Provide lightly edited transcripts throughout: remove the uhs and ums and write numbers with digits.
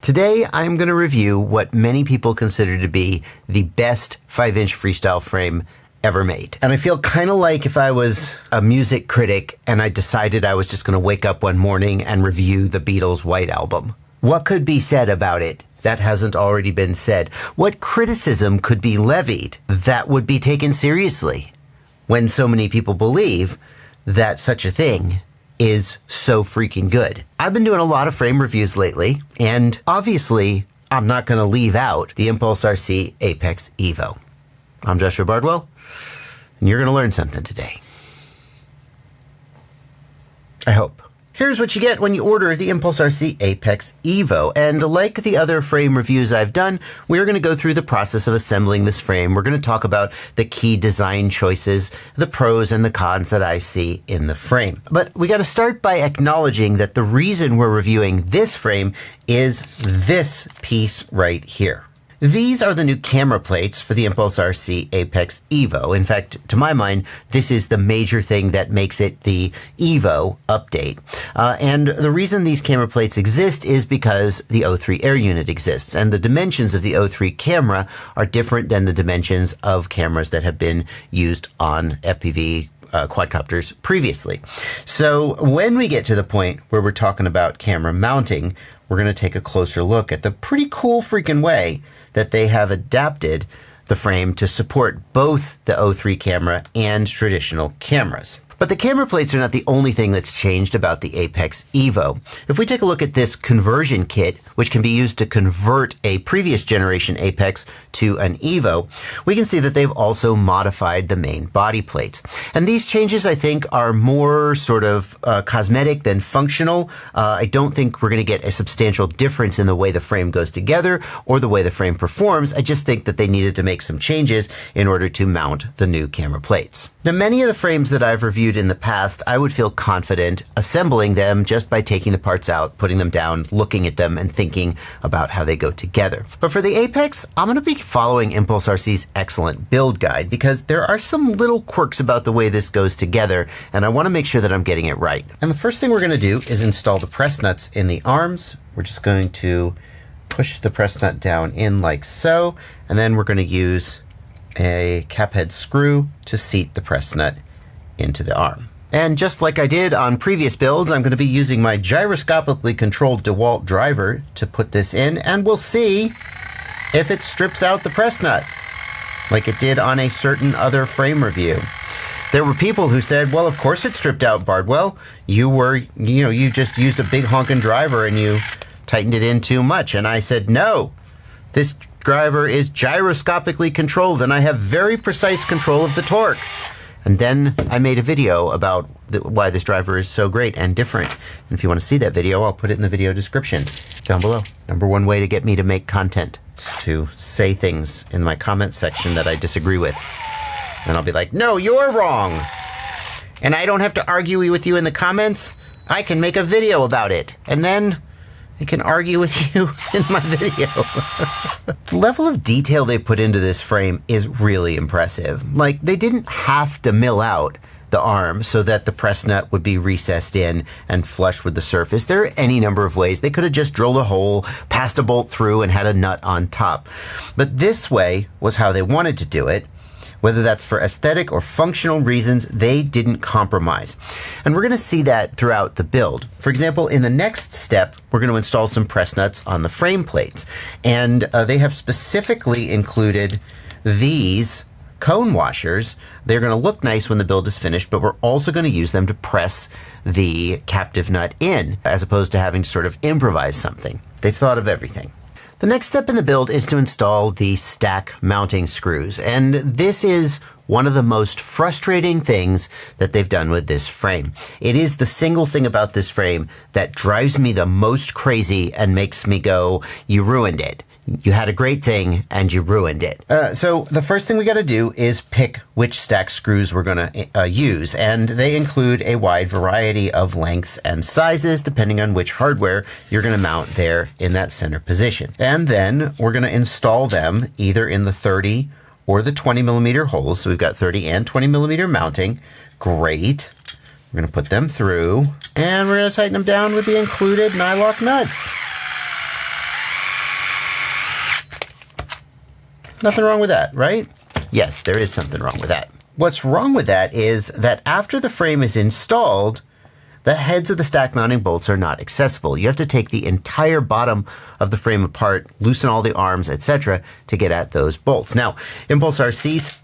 Today, I'm going to review what many people consider to be the best 5-inch freestyle frame ever made. And I feel kind of like if I was a music critic and I decided I was just going to wake up one morning and review the Beatles' White Album. What could be said about it that hasn't already been said? What criticism could be levied that would be taken seriously when so many people believe that such a thing is so freaking good? I've been doing a lot of frame reviews lately, and obviously I'm not going to leave out the Impulse RC Apex Evo. I'm Joshua Bardwell, and you're going to learn something today. I hope. Here's what you get when you order the Impulse RC Apex Evo. And like the other frame reviews I've done, we're going to go through the process of assembling this frame. We're going to talk about the key design choices, the pros and the cons that I see in the frame. But we got to start by acknowledging that the reason we're reviewing this frame is this piece right here. These are the new camera plates for the Impulse RC Apex Evo. In fact, to my mind, this is the major thing that makes it the Evo update. And the reason these camera plates exist is because the O3 air unit exists. And the dimensions of the O3 camera are different than the dimensions of cameras that have been used on FPV quadcopters previously. So when we get to the point where we're talking about camera mounting, we're going to take a closer look at the pretty cool freaking way that they have adapted the frame to support both the O3 camera and traditional cameras. But the camera plates are not the only thing that's changed about the Apex Evo. If we take a look at this conversion kit, which can be used to convert a previous generation Apex to an Evo, we can see that they've also modified the main body plates. And these changes, I think, are more sort of cosmetic than functional. I don't think we're going to get a substantial difference in the way the frame goes together or the way the frame performs. I just think that they needed to make some changes in order to mount the new camera plates. Now, many of the frames that I've reviewed in the past, I would feel confident assembling them just by taking the parts out, putting them down, looking at them, and thinking about how they go together. But for the Apex, I'm going to be following Impulse RC's excellent build guide because there are some little quirks about the way this goes together, and I want to make sure that I'm getting it right. And the first thing we're going to do is install the press nuts in the arms. We're just going to push the press nut down in like so, and then we're going to use a cap head screw to seat the press nut into the arm. And just like I did on previous builds, I'm going to be using my gyroscopically controlled DEWALT driver to put this in, and we'll see if it strips out the press nut like it did on a certain other frame review. There were people who said, well, of course it stripped out, Bardwell. You just used a big honking driver and you tightened it in too much. And I said, no, this driver is gyroscopically controlled and I have very precise control of the torque. And then I made a video about why this driver is so great and different. And if you want to see that video, I'll put it in the video description down below. Number one way to get me to make content is to say things in my comment section that I disagree with. And I'll be like, no, you're wrong. And I don't have to argue with you in the comments. I can make a video about it. And then I can argue with you in my video. The level of detail they put into this frame is really impressive. Like, they didn't have to mill out the arm so that the press nut would be recessed in and flush with the surface. There are any number of ways. They could have just drilled a hole, passed a bolt through, and had a nut on top. But this way was how they wanted to do it. Whether that's for aesthetic or functional reasons, they didn't compromise. And we're going to see that throughout the build. For example, in the next step, we're going to install some press nuts on the frame plates. And they have specifically included these cone washers. They're going to look nice when the build is finished, but we're also going to use them to press the captive nut in, as opposed to having to sort of improvise something. They've thought of everything. The next step in the build is to install the stack mounting screws, and this is one of the most frustrating things that they've done with this frame. It is the single thing about this frame that drives me the most crazy and makes me go, you ruined it. You had a great thing and you ruined it. So the first thing we got to do is pick which stack screws we're going to use. And they include a wide variety of lengths and sizes depending on which hardware you're going to mount there in that center position. And then we're going to install them either in the 30 or the 20 millimeter holes. So we've got 30 and 20 millimeter mounting. Great. We're going to put them through and we're going to tighten them down with the included nylock nuts. Nothing wrong with that, right? Yes, there is something wrong with that. What's wrong with that is that after the frame is installed, the heads of the stack mounting bolts are not accessible. You have to take the entire bottom of the frame apart, loosen all the arms, etc. to get at those bolts. Now, Impulse RC's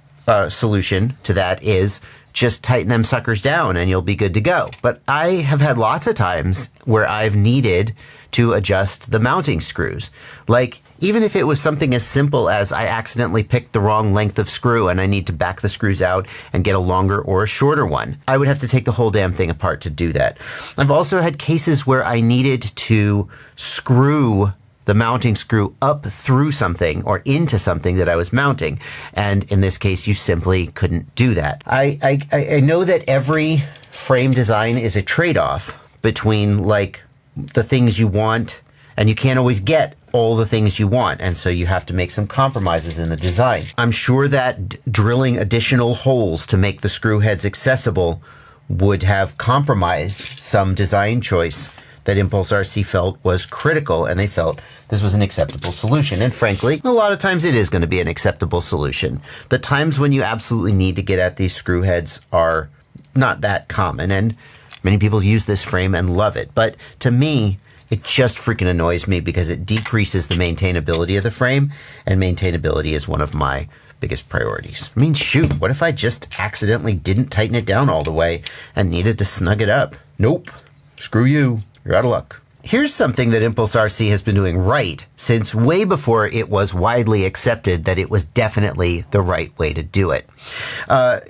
solution to that is just tighten them suckers down and you'll be good to go. But I have had lots of times where I've needed to adjust the mounting screws. Like, even if it was something as simple as I accidentally picked the wrong length of screw and I need to back the screws out and get a longer or a shorter one, I would have to take the whole damn thing apart to do that. I've also had cases where I needed to screw the mounting screw up through something or into something that I was mounting. And in this case, you simply couldn't do that. I know that every frame design is a trade-off between like the things you want, and you can't always get all the things you want. And so you have to make some compromises in the design. I'm sure that drilling additional holes to make the screw heads accessible would have compromised some design choice that Impulse RC felt was critical, and they felt this was an acceptable solution. And frankly, a lot of times it is going to be an acceptable solution. The times when you absolutely need to get at these screw heads are not that common, and many people use this frame and love it. But to me, it just freaking annoys me because it decreases the maintainability of the frame, and maintainability is one of my biggest priorities. I mean, shoot, what if I just accidentally didn't tighten it down all the way and needed to snug it up? Nope. Screw you. You're out of luck. Here's something that Impulse RC has been doing right since way before it was widely accepted that it was definitely the right way to do it.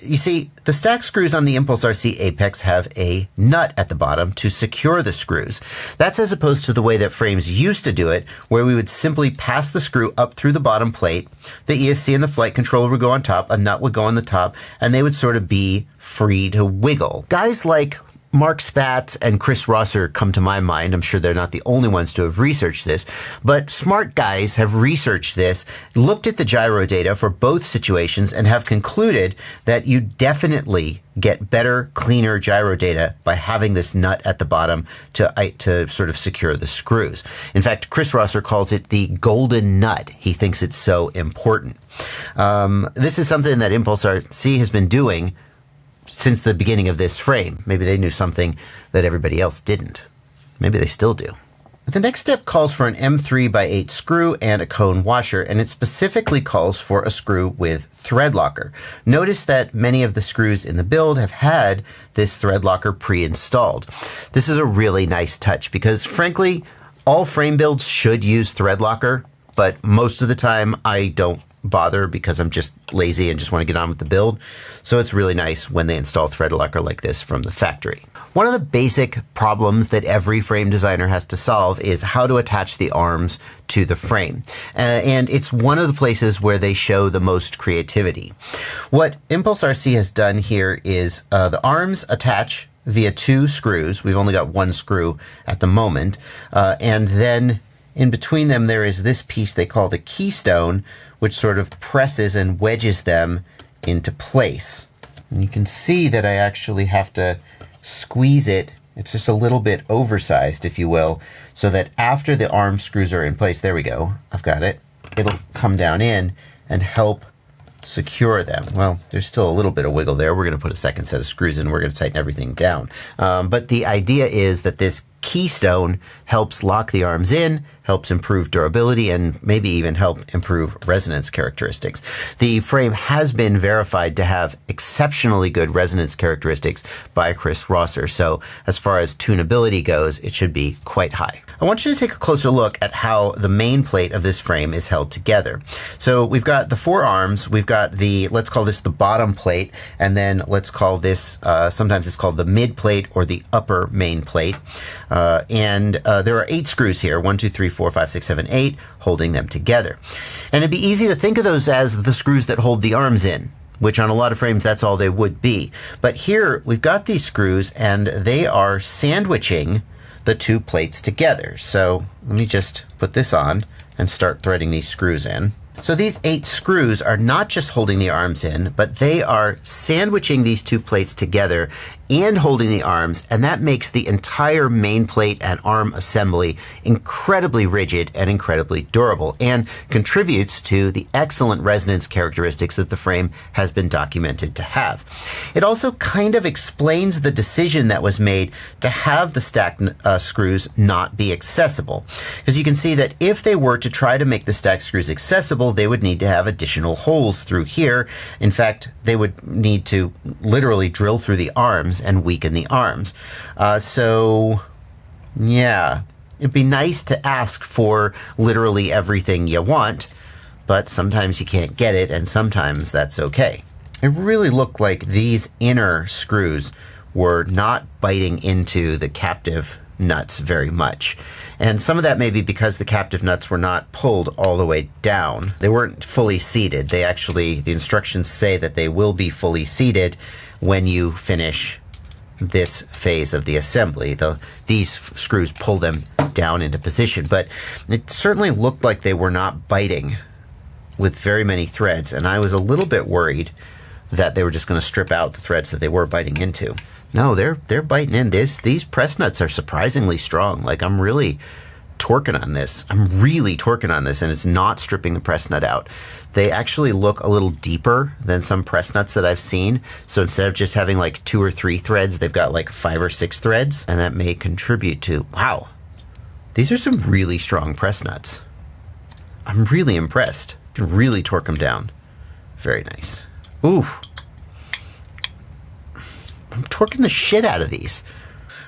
You see, the stack screws on the Impulse RC Apex have a nut at the bottom to secure the screws. That's as opposed to the way that frames used to do it, where we would simply pass the screw up through the bottom plate, the ESC and the flight controller would go on top, a nut would go on the top, and they would sort of be free to wiggle. Guys like Mark Spatz and Chris Rosser come to my mind. I'm sure they're not the only ones to have researched this, but smart guys have researched this, looked at the gyro data for both situations, and have concluded that you definitely get better, cleaner gyro data by having this nut at the bottom to sort of secure the screws. In fact, Chris Rosser calls it the golden nut. He thinks it's so important. This is something that Impulse RC has been doing since the beginning of this frame. Maybe they knew something that everybody else didn't. Maybe they still do. The next step calls for an M3x8 screw and a cone washer, and it specifically calls for a screw with thread locker. Notice that many of the screws in the build have had this thread locker pre-installed. This is a really nice touch because, frankly, all frame builds should use thread locker, but most of the time I don't bother because I'm just lazy and just want to get on with the build. So it's really nice when they install thread locker like this from the factory. One of the basic problems that every frame designer has to solve is how to attach the arms to the frame. And it's one of the places where they show the most creativity. What Impulse RC has done here is the arms attach via 2 screws. We've only got 1 screw at the moment. And then in between them, there is this piece they call the keystone, which sort of presses and wedges them into place. And you can see that I actually have to squeeze it. It's just a little bit oversized, if you will, so that after the arm screws are in place, there we go, I've got it, it'll come down in and help secure them. Well, there's still a little bit of wiggle there. We're going to put a second set of screws in. We're going to tighten everything down. But the idea is that this keystone helps lock the arms in, helps improve durability, and maybe even help improve resonance characteristics. The frame has been verified to have exceptionally good resonance characteristics by Chris Rosser, so as far as tunability goes, it should be quite high. I want you to take a closer look at how the main plate of this frame is held together. So we've got the 4 arms, we've got the, let's call this the bottom plate, and then let's call this, sometimes it's called the mid plate or the upper main plate. There are 8 screws here, 1, 2, 3, 4, 5, 6, 7, 8, holding them together. And it'd be easy to think of those as the screws that hold the arms in, which on a lot of frames, that's all they would be. But here, we've got these screws, and they are sandwiching the 2 plates together. So let me just put this on and start threading these screws in. So these 8 screws are not just holding the arms in, but they are sandwiching these 2 plates together and holding the arms, and that makes the entire main plate and arm assembly incredibly rigid and incredibly durable, and contributes to the excellent resonance characteristics that the frame has been documented to have. It also kind of explains the decision that was made to have the stacked screws not be accessible. Because you can see that if they were to try to make the stacked screws accessible, they would need to have additional holes through here. In fact, they would need to literally drill through the arms and weaken the arms. So yeah, it'd be nice to ask for literally everything you want, but sometimes you can't get it, and sometimes that's okay. It really looked like these inner screws were not biting into the captive nuts very much. And some of that may be because the captive nuts were not pulled all the way down. They weren't fully seated. They actually, the instructions say that they will be fully seated when you finish this phase of the assembly. These screws pull them down into position, but it certainly looked like they were not biting with very many threads, and I was a little bit worried that they were just going to strip out the threads that they were biting into. No, they're biting in. These press nuts are surprisingly strong. Like, I'm really torquing on this. And it's not stripping the press nut out. They actually look a little deeper than some press nuts that I've seen. So instead of just having like 2 or 3 threads, they've got like 5 or 6 threads, and that may contribute to, wow, these are some really strong press nuts. I'm really impressed. You can really torque them down. Very nice. Ooh. I'm torquing the shit out of these.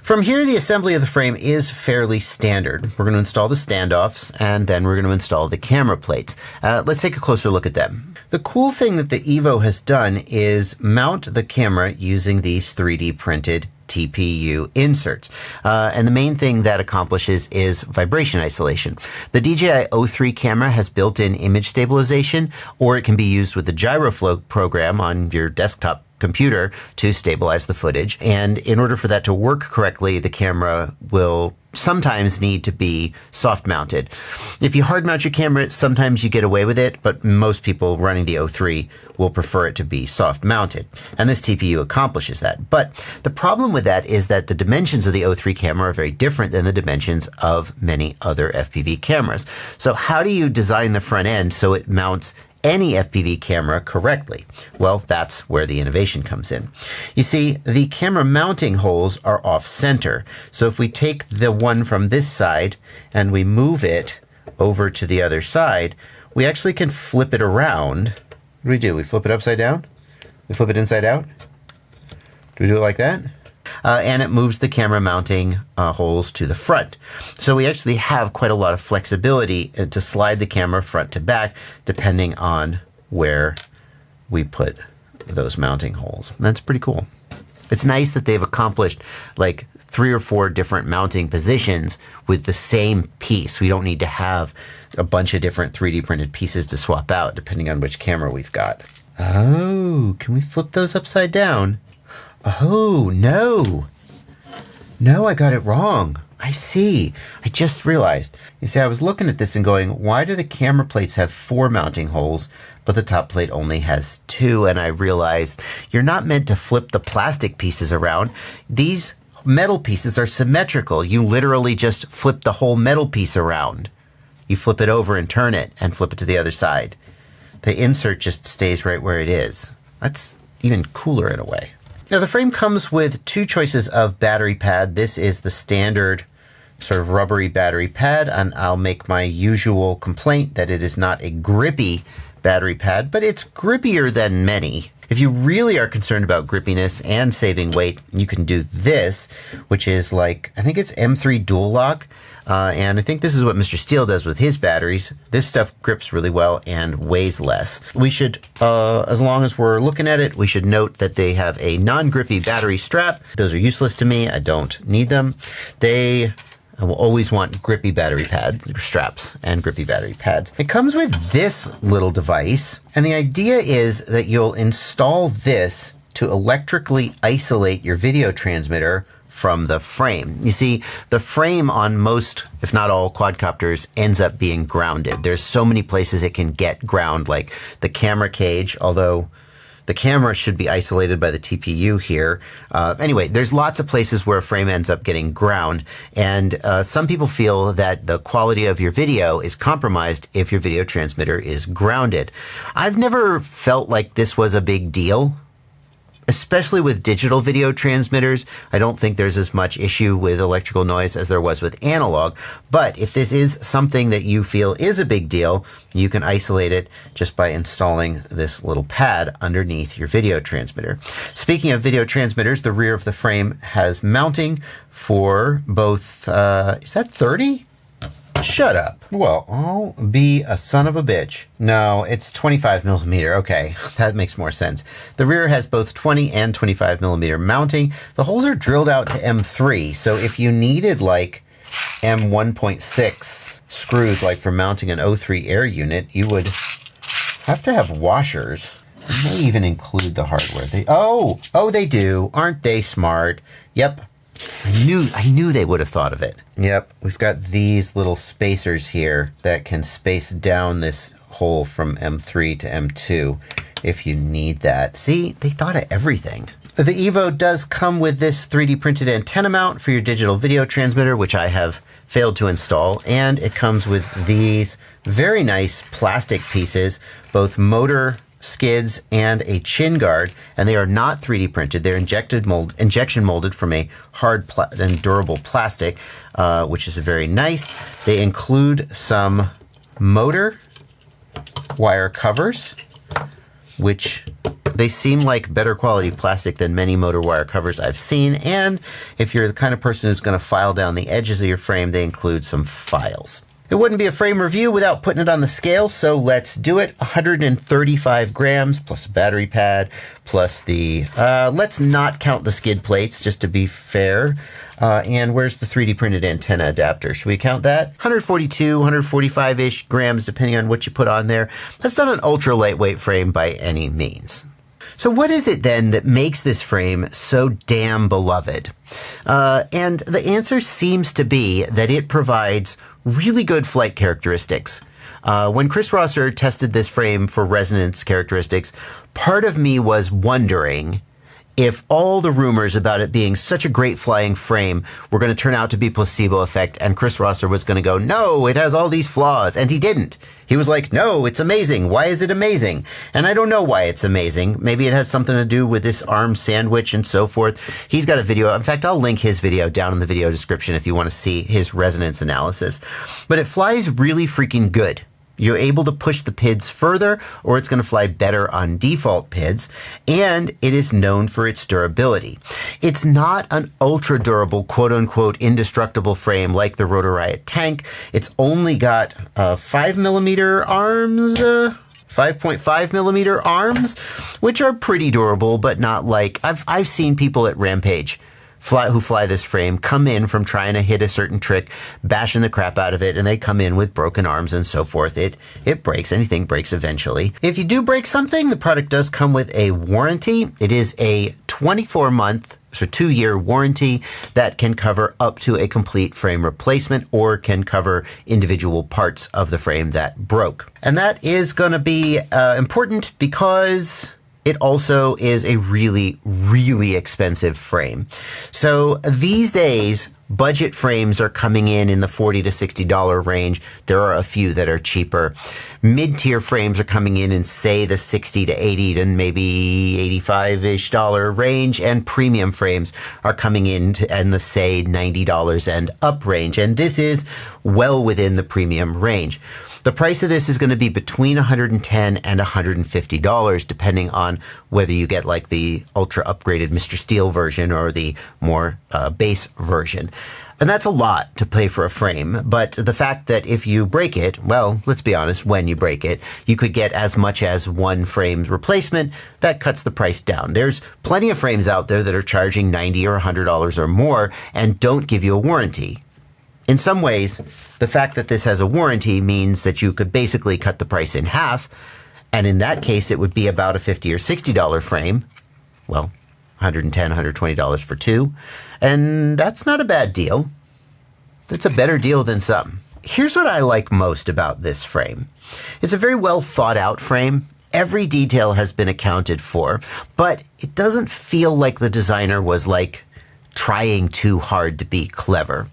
From here, the assembly of the frame is fairly standard. We're going to install the standoffs, and then we're going to install the camera plates. Let's take a closer look at them. The cool thing that the Evo has done is mount the camera using these 3D printed TPU inserts. And the main thing that accomplishes is vibration isolation. The DJI O3 camera has built-in image stabilization, or it can be used with the GyroFlow program on your desktop computer to stabilize the footage. And in order for that to work correctly, the camera will sometimes need to be soft mounted. If you hard mount your camera, sometimes you get away with it, but most people running the O3 will prefer it to be soft mounted. And this TPU accomplishes that. But the problem with that is that the dimensions of the O3 camera are very different than the dimensions of many other FPV cameras. So how do you design the front end so it mounts any FPV camera correctly? Well, that's where the innovation comes in. You see, the camera mounting holes are off center. So if we take the one from this side and we move it over to the other side, we actually can flip it around. What do? We flip it upside down? We flip it inside out? Do we do it like that? And it moves the camera mounting holes to the front. So we actually have quite a lot of flexibility to slide the camera front to back depending on where we put those mounting holes. That's pretty cool. It's nice that they've accomplished like 3 or 4 different mounting positions with the same piece. We don't need to have a bunch of different 3D printed pieces to swap out depending on which camera we've got. Oh, can we flip those upside down? Oh, no. No, I got it wrong. I see. I just realized. You see, I was looking at this and going, why do the camera plates have 4 mounting holes, but the top plate only has 2? And I realized you're not meant to flip the plastic pieces around. These metal pieces are symmetrical. You literally just flip the whole metal piece around. You flip it over and turn it and flip it to the other side. The insert just stays right where it is. That's even cooler in a way. Now the frame comes with 2 choices of battery pad. This is the standard sort of rubbery battery pad, and I'll make my usual complaint that it is not a grippy battery pad, but it's grippier than many. If you really are concerned about grippiness and saving weight, you can do this, which is like, I think it's M3 dual lock. And I think this is what Mr. Steele does with his batteries. This stuff grips really well and weighs less. We should, as long as we're looking at it, we should note that they have a non-grippy battery strap. Those are useless to me. I don't need them. I will always want grippy battery pad straps and grippy battery pads. It comes with this little device, and the idea is that you'll install this to electrically isolate your video transmitter from the frame. You see, the frame on most, if not all, quadcopters ends up being grounded. There's so many places it can get ground, like the camera cage, although The camera should be isolated by the TPU here. Anyway, there's lots of places where a frame ends up getting ground, and some people feel that the quality of your video is compromised if your video transmitter is grounded. I've never felt like this was a big deal. Especially with digital video transmitters, I don't think there's as much issue with electrical noise as there was with analog. But if this is something that you feel is a big deal, you can isolate it just by installing this little pad underneath your video transmitter. Speaking of video transmitters, the rear of the frame has mounting for both, is that 30? Shut up. Well, I'll be a son of a bitch. No, it's 25 millimeter. Okay, that makes more sense. The rear has both 20 and 25 millimeter mounting. The holes are drilled out to M3, so if you needed like M1.6 screws, like for mounting an O3 air unit, you would have to have washers. They may even include the hardware. Oh, they do. Aren't they smart? Yep. I knew they would have thought of it. Yep, we've got these little spacers here that can space down this hole from M3 to M2 if you need that. See, they thought of everything. The Evo does come with this 3D printed antenna mount for your digital video transmitter, which I have failed to install, and it comes with these very nice plastic pieces, both motor skids and a chin guard, and they are not 3D printed. They're injection molded from a hard and durable plastic, which is very nice. They include some motor wire covers, which they seem like better quality plastic than many motor wire covers I've seen. And if you're the kind of person who's going to file down the edges of your frame, they include some files. It wouldn't be a frame review without putting it on the scale, so let's do it. 135 grams plus a battery pad plus the, let's not count the skid plates just to be fair. And where's the 3D printed antenna adapter? Should we count that? 142, 145-ish grams depending on what you put on there. That's not an ultra lightweight frame by any means. So what is it then that makes this frame so damn beloved? And the answer seems to be that it provides really good flight characteristics. When Chris Rosser tested this frame for resonance characteristics, part of me was wondering if all the rumors about it being such a great flying frame were going to turn out to be placebo effect, and Chris Rosser was going to go, no, it has all these flaws, and he didn't. He was like, no, it's amazing. Why is it amazing? And I don't know why it's amazing. Maybe it has something to do with this arm sandwich and so forth. He's got a video. In fact, I'll link his video down in the video description if you want to see his resonance analysis. But it flies really freaking good. You're able to push the PIDs further, or it's going to fly better on default PIDs, and it is known for its durability. It's not an ultra durable, quote unquote, indestructible frame like the Rotor Riot tank. It's only got 5 millimeter arms, 5.5 millimeter arms, which are pretty durable, but not like, I've seen people at Rampage who fly this frame come in from trying to hit a certain trick, bashing the crap out of it, and they come in with broken arms and so forth. It breaks. Anything breaks eventually. If you do break something, the product does come with a warranty. It is a 24-month, so 2-year warranty that can cover up to a complete frame replacement or can cover individual parts of the frame that broke. And that is going to be important because it also is a really, really expensive frame. So these days, budget frames are coming in the $40 to $60 range. There are a few that are cheaper. Mid-tier frames are coming in say the $60 to $80 to maybe $85-ish range, and premium frames are coming in the say $90 and up range. And this is well within the premium range. The price of this is going to be between $110 and $150, depending on whether you get like the ultra upgraded Mr. Steel version or the more base version. And that's a lot to pay for a frame, but the fact that if you break it, well, let's be honest, when you break it, you could get as much as one frame's replacement. That cuts the price down. There's plenty of frames out there that are charging $90 or $100 or more and don't give you a warranty. In some ways, the fact that this has a warranty means that you could basically cut the price in half, and in that case, it would be about a $50 or $60 frame. Well, $110, $120 for two, and that's not a bad deal. That's a better deal than some. Here's what I like most about this frame. It's a very well thought out frame. every detail has been accounted for, but it doesn't feel like the designer was like trying too hard to be clever.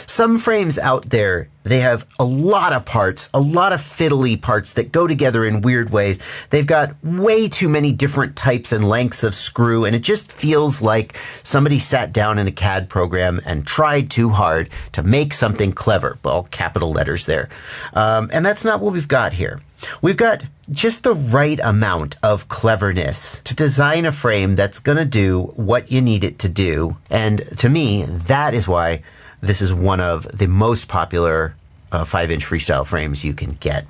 Some frames out there, they have a lot of parts, a lot of fiddly parts that go together in weird ways. They've got way too many different types and lengths of screw, and it just feels like somebody sat down in a CAD program and tried too hard to make something clever. All capital letters there. And that's not what we've got here. We've got just the right amount of cleverness to design a frame that's going to do what you need it to do. And to me, that is why this is one of the most popular 5-inch freestyle frames you can get.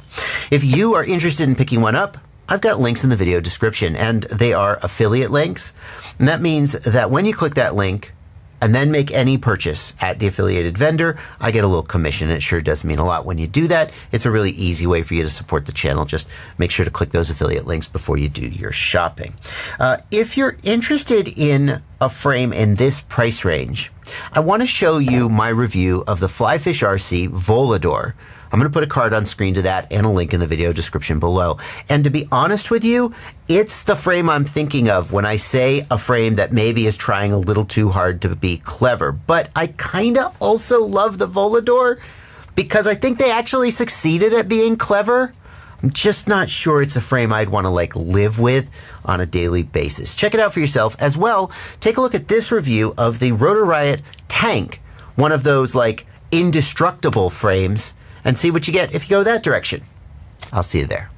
If you are interested in picking one up, I've got links in the video description, and they are affiliate links. And that means that when you click that link and then make any purchase at the affiliated vendor, I get a little commission. It sure does mean a lot when you do that. It's a really easy way for you to support the channel. Just make sure to click those affiliate links before you do your shopping. If you're interested in a frame in this price range, I want to show you my review of the Flyfish RC Volador. I'm going to put a card on screen to that and a link in the video description below. And to be honest with you, it's the frame I'm thinking of when I say a frame that maybe is trying a little too hard to be clever. But I kind of also love the Volador because I think they actually succeeded at being clever. I'm just not sure it's a frame I'd want to like live with on a daily basis. Check it out for yourself as well. Take a look at this review of the Rotor Riot Tank, one of those like indestructible frames, and see what you get if you go that direction. I'll see you there.